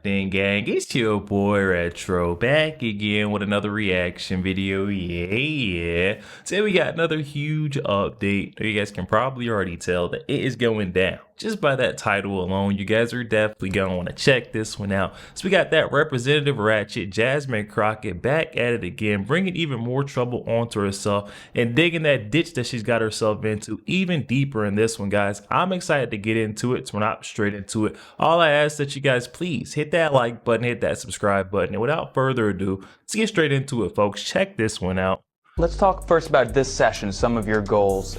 locked in, gang? It's your boy Retro back again with another reaction video. Yeah. Today we got another huge update. You guys can probably already tell that it is going down. Just by that title alone, you guys are definitely gonna want to check this one out. So we got that Representative Ratchet, Jasmine Crockett, back at it again, bringing even more trouble onto herself and digging that ditch that she's got herself into even deeper in this one, guys. I'm excited to get into it, so we're not straight into it. All I ask that you guys please hit that like button, hit that subscribe button, and without further ado, let's get straight into it, folks. Check this one out. Let's talk first about this session, some of your goals.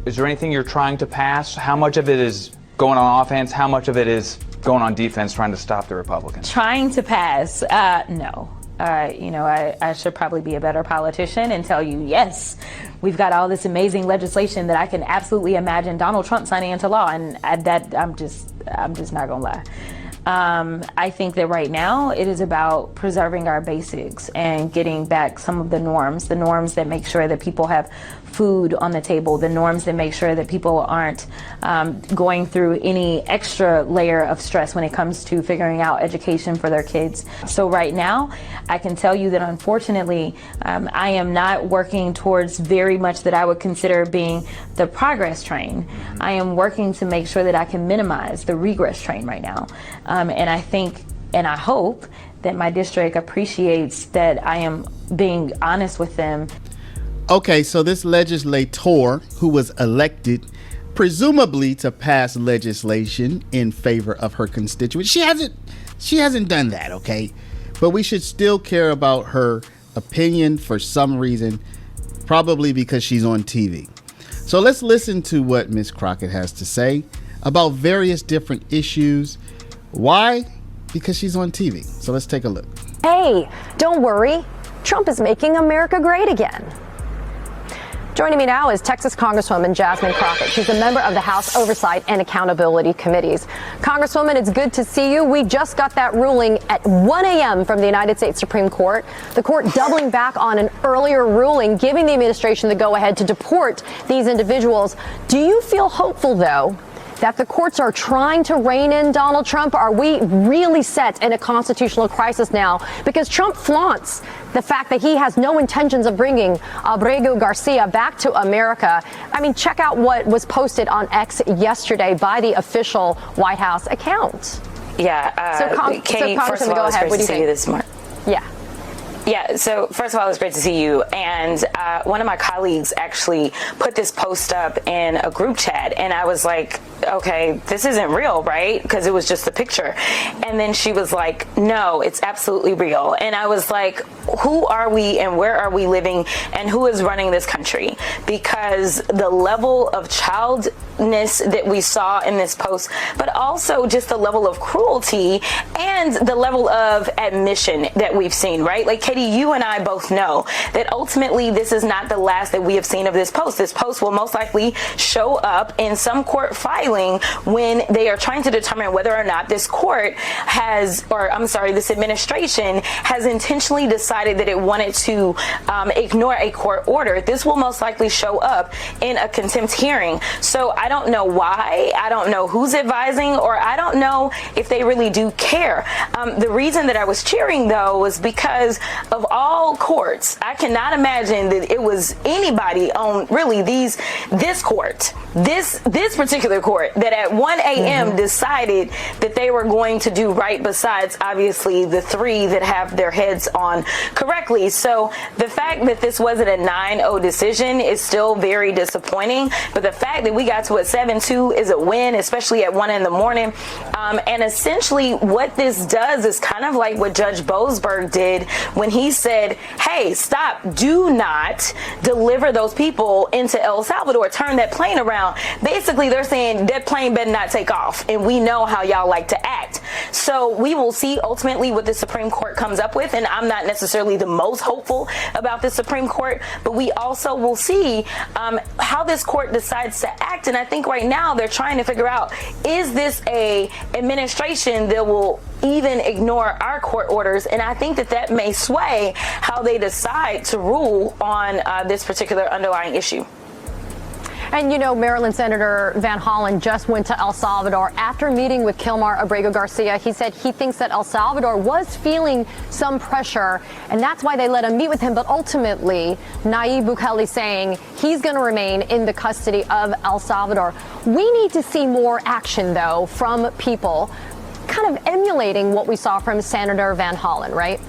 Is there anything you're trying to pass? How much of it is going on offense? How much of it is going on defense, trying to stop the Republicans? Trying to pass? No. I should probably be a better politician and tell you, yes, we've got all this amazing legislation that I can absolutely imagine Donald Trump signing into law, and I'm just not gonna lie. I think that right now it is about preserving our basics and getting back some of the norms that make sure that people have food on the table, the norms that make sure that people aren't going through any extra layer of stress when it comes to figuring out education for their kids. So right now, I can tell you that unfortunately, I am not working towards very much that I would consider being the progress train. I am working to make sure that I can minimize the regress train right now. And I think, and I hope that my district appreciates that I am being honest with them. Okay, so this legislator who was elected presumably to pass legislation in favor of her constituents, she hasn't done that, okay? But we should still care about her opinion for some reason, probably because she's on TV. So let's listen to what Ms. Crockett has to say about various different issues. Why? Because she's on TV. So let's take a look. Hey, don't worry. Trump is making America great again. Joining me now is Texas Congresswoman Jasmine Crockett. She's a member of the House Oversight and Accountability Committees. Congresswoman, it's good to see you. We just got that ruling at 1 a.m. from the United States Supreme Court. The court doubling back on an earlier ruling, giving the administration the go-ahead to deport these individuals. Do you feel hopeful, though, that the courts are trying to rein in Donald Trump? Are we really set in a constitutional crisis now? Because Trump flaunts the fact that he has no intentions of bringing Abrego Garcia back to America. I mean, check out what was posted on X yesterday by the official White House account. Yeah, Katie, first of all, it's great to see you this morning. Yeah, so first of all, it's great to see you. And one of my colleagues actually put this post up in a group chat, and I was like, okay, this isn't real, right? Because it was just a picture. And then she was like, no, it's absolutely real. And I was like, who are we and where are we living and who is running this country? Because the level of childness that we saw in this post, but also just the level of cruelty and the level of admission that we've seen, right? Like, Katie, you and I both know that ultimately this is not the last that we have seen of this post. This post will most likely show up in some court filing when they are trying to determine whether or not this court has, or I'm sorry, this administration has intentionally decided that it wanted to ignore a court order. This will most likely show up in a contempt hearing. So I don't know why, I don't know who's advising, or I don't know if they really do care. The reason that I was cheering, though, was because of all courts, I cannot imagine that it was anybody on really this court, this particular court, that at 1 a.m. decided that they were going to do right, besides obviously the three that have their heads on correctly. So the fact that this wasn't a 9-0 decision is still very disappointing, but the fact that we got to a 7-2 is a win, especially at 1 in the morning. And essentially what this does is kind of like what Judge Boasberg did when he said, hey, stop, do not deliver those people into El Salvador, turn that plane around. Basically, they're saying that plane better not take off, and we know how y'all like to act. So we will see ultimately what the Supreme Court comes up with, and I'm not necessarily the most hopeful about the Supreme Court, but we also will see how this court decides to act. And I think right now they're trying to figure out, is this a administration that will even ignore our court orders? And I think that that may sway how they decide to rule on this particular underlying issue. And you know, Maryland Senator Van Hollen just went to El Salvador after meeting with Kilmar Abrego Garcia. He said he thinks that El Salvador was feeling some pressure, and that's why they let him meet with him. But ultimately, Nayib Bukele saying he's going to remain in the custody of El Salvador. We need to see more action, though, from people kind of emulating what we saw from Senator Van Hollen, right?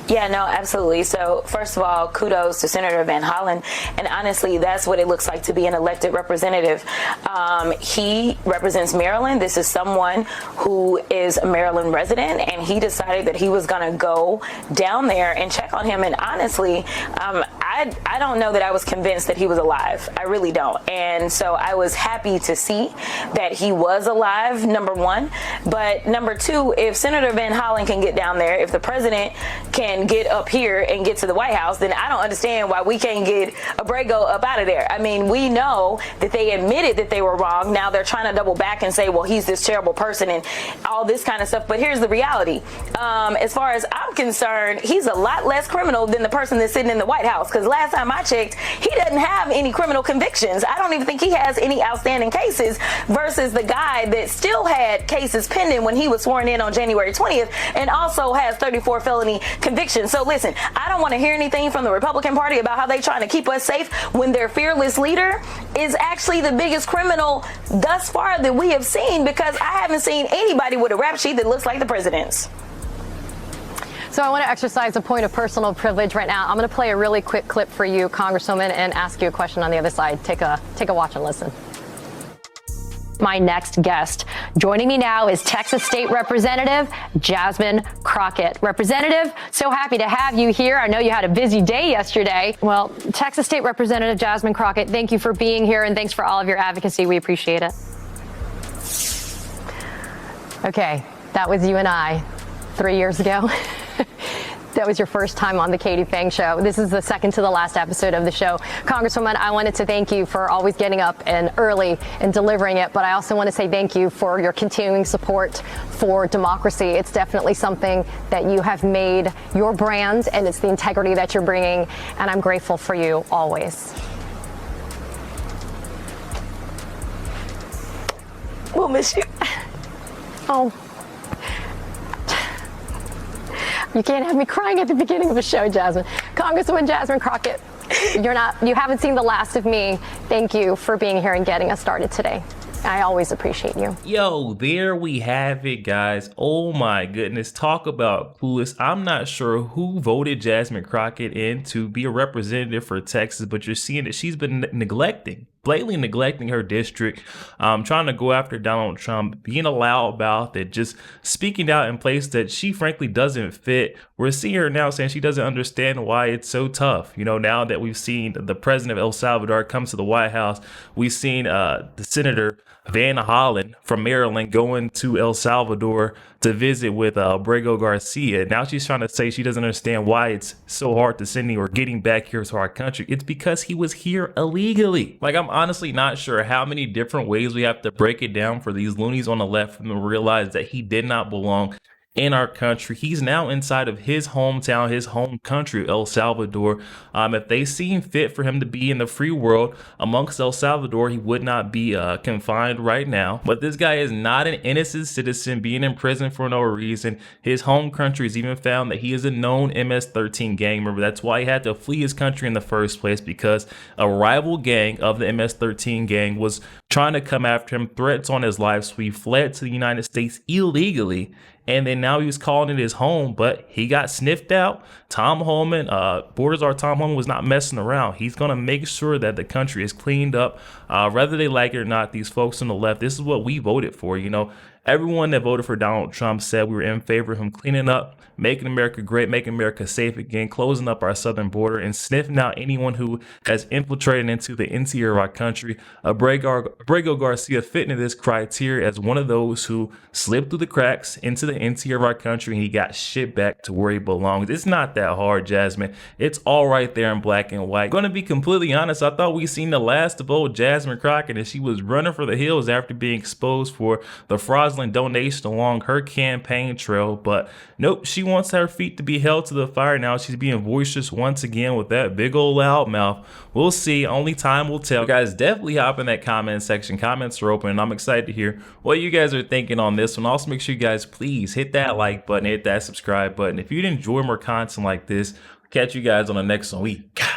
Yeah, no, absolutely. So first of all, kudos to Senator Van Hollen. And honestly, that's what it looks like to be an elected representative. He represents Maryland. This is someone who is a Maryland resident, and he decided that he was going to go down there and check on him. And honestly, I don't know that I was convinced that he was alive. I really don't. And so I was happy to see that he was alive, number one. But number two, if Senator Van Hollen can get down there, if the president can get up here and get to the White House, then I don't understand why we can't get Abrego up out of there. I mean, we know that they admitted that they were wrong. Now they're trying to double back and say, well, he's this terrible person and all this kind of stuff. But here's the reality. As far as I'm concerned, he's a lot less criminal than the person that's sitting in the White House. Because last time I checked, he doesn't have any criminal convictions. I don't even think he has any outstanding cases versus the guy that still had cases pending when he was sworn in on January 20th and also has 34 felony convictions. So listen, I don't want to hear anything from the Republican Party about how they're trying to keep us safe when their fearless leader is actually the biggest criminal thus far that we have seen, because I haven't seen anybody with a rap sheet that looks like the president's. So I want to exercise a point of personal privilege right now. I'm going to play a really quick clip for you, Congresswoman, and ask you a question on the other side. Take a watch and listen. My next guest. Joining me now is Texas State Representative Jasmine Crockett. Representative, so happy to have you here. I know you had a busy day yesterday. Well, Texas State Representative Jasmine Crockett, thank you for being here, and thanks for all of your advocacy. We appreciate it. Okay, that was you and I 3 years ago. That was your first time on the Katie Fang Show. This is the second to the last episode of the show. Congresswoman, I wanted to thank you for always getting up and early and delivering it, but I also want to say thank you for your continuing support for democracy. It's definitely something that you have made your brand, and it's the integrity that you're bringing, and I'm grateful for you always. We'll miss you. Oh. You can't have me crying at the beginning of a show, Jasmine. Congresswoman Jasmine Crockett, you haven't seen the last of me. Thank you for being here and getting us started today. I always appreciate you. Yo, there we have it, guys. Oh my goodness. Talk about clueless. I'm not sure who voted Jasmine Crockett in to be a representative for Texas, but you're seeing that she's been blatantly neglecting her district, trying to go after Donald Trump, being a loud mouth, that just speaking out in place that she frankly doesn't fit. We're seeing her now saying she doesn't understand why it's so tough. You know, now that we've seen the president of El Salvador come to the White House, we've seen the Senator Van Hollen from Maryland going to El Salvador to visit with Abrego Garcia. Now she's trying to say she doesn't understand why it's so hard to send him or getting back here to our country. It's because he was here illegally. Like, I'm honestly not sure how many different ways we have to break it down for these loonies on the left for them to realize that he did not belong in our country. He's now inside of his hometown, his home country, El Salvador. If they seem fit for him to be in the free world amongst El Salvador, he would not be confined right now. But this guy is not an innocent citizen being in prison for no reason. His home country has even found that he is a known MS-13 gang member. That's why he had to flee his country in the first place, because a rival gang of the MS-13 gang was trying to come after him, threats on his life. So he fled to the United States illegally. And then now he was calling it his home, but he got sniffed out. Tom Homan, Borders Are Tom Homan was not messing around. He's going to make sure that the country is cleaned up. Whether they like it or not, these folks on the left, this is what we voted for. You know, everyone that voted for Donald Trump said we were in favor of him cleaning up, making America great, making America safe again, closing up our southern border, and sniffing out anyone who has infiltrated into the interior of our country. Abrego Garcia fit into this criteria as one of those who slipped through the cracks into the interior of our country, and he got shipped back to where he belongs. It's not that hard, Jasmine. It's all right there in black and white. Going to be completely honest, I thought we seen the last of old Jasmine Crockett, and she was running for the hills after being exposed for the fraudulent hustling donations along her campaign trail, but nope, she wants her feet to be held to the fire. Now she's being boisterous once again with that big old loud mouth. We'll see, only time will tell. Guys, definitely hop in that comment section. Comments are open and I'm excited to hear what you guys are thinking on this one. Also make sure you guys please hit that like button, hit that subscribe button if you'd enjoy more content like this. Catch you guys on the next one. We got